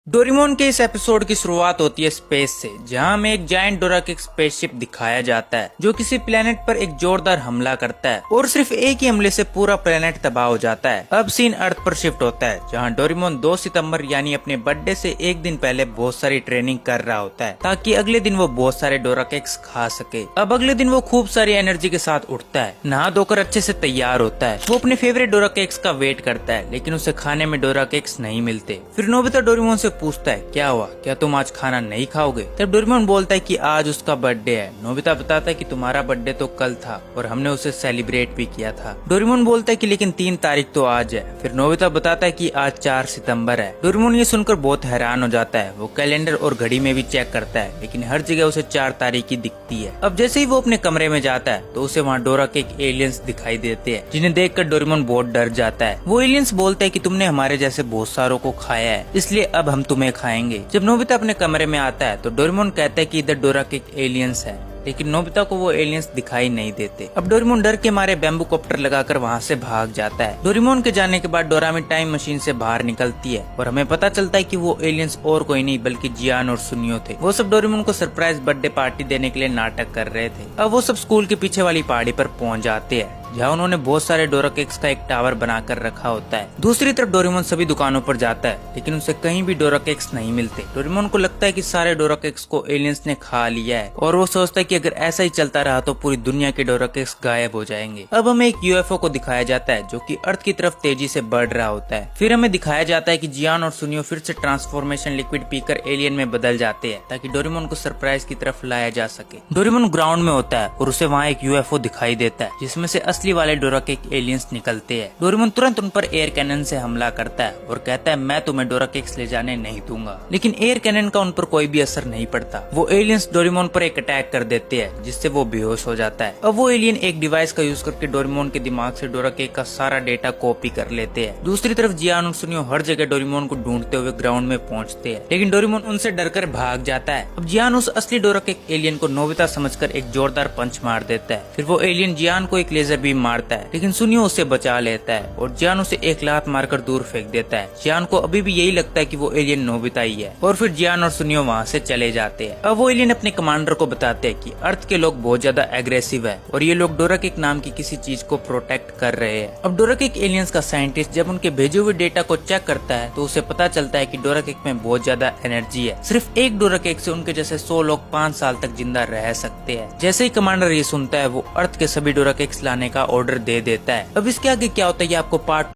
Doraemon के इस episode की शुरुआत होती है स्पेस से, जहां हमें एक जायंट डोराकेक स्पेसशिप दिखाया जाता है जो किसी प्लेनेट पर एक जोरदार हमला करता है और सिर्फ एक ही हमले से पूरा प्लेनेट तबाह हो जाता है। अब सीन अर्थ पर शिफ्ट होता है, जहां डोरेमोन 2 सितंबर यानी अपने बर्थडे से एक दिन पहले बहुत सारी ट्रेनिंग कर रहा होता है ताकि अगले दिन वो बहुत सारे डोराकेक्स खा सके। अब अगले दिन वो खूब सारी एनर्जी के साथ उठता है, नहा धोकर अच्छे से तैयार होता है। वो अपने फेवरेट डोराकेक्स का वेट करता है, लेकिन उसे खाने में डोराकेक्स नहीं मिलते। फिर नोबिता डोरेमोन से पूछता है, क्या हुआ, क्या तुम आज खाना नहीं खाओगे? तब डोरेमोन बोलता है कि आज उसका बर्थडे है। नोबिता बताता है कि तुम्हारा बर्थडे तो कल था और हमने उसे सेलिब्रेट भी किया था। डोरेमोन बोलता है कि लेकिन 3 तारीख तो आज है। फिर नोबिता बताता है कि आज 4 सितंबर है। डोरेमोन ये सुनकर बहुत हैरान हो जाता है। वो कैलेंडर और घड़ी में भी चेक करता है, लेकिन हर जगह उसे 4 तारीख ही दिखती है। अब जैसे ही वो अपने कमरे में जाता है तो उसे वहाँ डोराकेक एलियंस दिखाई देते हैं, जिन्हें देखकर डोरेमोन बहुत डर जाता है। वो एलियंस बोलते हैं कि तुमने हमारे जैसे बहुत सारों को खाया है, इसलिए अब हम तुम्हें खाएंगे। जब नोबिता अपने कमरे में आता है तो डोरेमोन कहता है कि इधर डोराकेक एलियंस है, लेकिन नोबिता को वो एलियंस दिखाई नहीं देते। अब डोरेमोन डर के मारे बैम्बू कॉप्टर लगाकर वहाँ से भाग जाता है। डोरेमोन के जाने के बाद डोरामी टाइम मशीन से बाहर निकलती है और हमें पता चलता है कि वो एलियंस और कोई नहीं बल्कि जियान और सुनियो थे। वो सब डोरेमोन को सरप्राइज बर्थडे पार्टी देने के लिए नाटक कर रहे थे। अब वो सब स्कूल के पीछे वाली पहाड़ी पर पहुँच जाते हैं, जहाँ उन्होंने बहुत सारे डोराकेक्स का एक टावर बनाकर रखा होता है। दूसरी तरफ डोरेमोन सभी दुकानों पर जाता है, लेकिन उसे कहीं भी डोराकेक्स नहीं मिलते। डोरेमोन को लगता है कि सारे डोराकेक्स को एलियंस ने खा लिया है और वो सोचता है कि अगर ऐसा ही चलता रहा तो पूरी दुनिया के डोराकेक्स गायब हो जाएंगे। अब हमें एक यूएफओ को दिखाया जाता है जो कि अर्थ की तरफ तेजी से बढ़ रहा होता है। फिर हमें दिखाया जाता है कि जियान और सुनियो फिर से ट्रांसफॉर्मेशन लिक्विड पीकर एलियन में बदल जाते हैं ताकि डोरेमोन को सरप्राइज की तरफ लाया जा सके। डोरेमोन ग्राउंड में होता है और उसे वहाँ एक यूएफओ दिखाई देता है जिसमें से असली वाले डोराकेक एलियंस निकलते हैं। डोरेमोन तुरंत उन पर एयर कैनन से हमला करता है और कहता है मैं तुम्हें डोराकेक्स ले जाने नहीं दूंगा, लेकिन एयर कैनन का उन पर कोई भी असर नहीं पड़ता। वो एलियंस डोरेमोन पर एक अटैक कर देते हैं जिससे वो बेहोश हो जाता है। अब वो एलियन एक डिवाइस का यूज करके डोरेमोन के दिमाग से डोराकेक का सारा डेटा कॉपी कर लेते हैं। दूसरी तरफ जियान और सुनियो हर जगह डोरेमोन को ढूंढते हुए ग्राउंड में पहुंचते हैं, लेकिन डोरेमोन उनसे डरकर भाग जाता है। अब जियान उस असली डोराकेक एलियन को नोबिता समझकर एक जोरदार पंच मार देता है। फिर वो एलियन जियान को एक लेजर बीम मारता है, लेकिन सुनियो उसे बचा लेता है और जियान उसे एक लात मारकर दूर फेंक देता है। जियान को अभी भी यही लगता है कि वो एलियन नोबिता ही है और फिर जियान और सुनियो वहाँ से चले जाते हैं। अब वो एलियन अपने कमांडर को बताते हैं कि अर्थ के लोग बहुत ज्यादा एग्रेसिव है और ये लोग डोराकेक नाम की किसी चीज को प्रोटेक्ट कर रहे हैं। अब डोराकेक एलियंस का साइंटिस्ट जब उनके भेजे हुए डेटा को चेक करता है तो उसे पता चलता है कि डोराकेक में बहुत ज्यादा एनर्जी है। सिर्फ एक डोराकेक से उनके जैसे 100 लोग 5 साल तक जिंदा रह सकते हैं। जैसे ही कमांडर ये सुनता है वो अर्थ के सभी डोराकेक्स लाने का ऑर्डर दे देता है। अब इसके आगे क्या होता है ये आपको पार्ट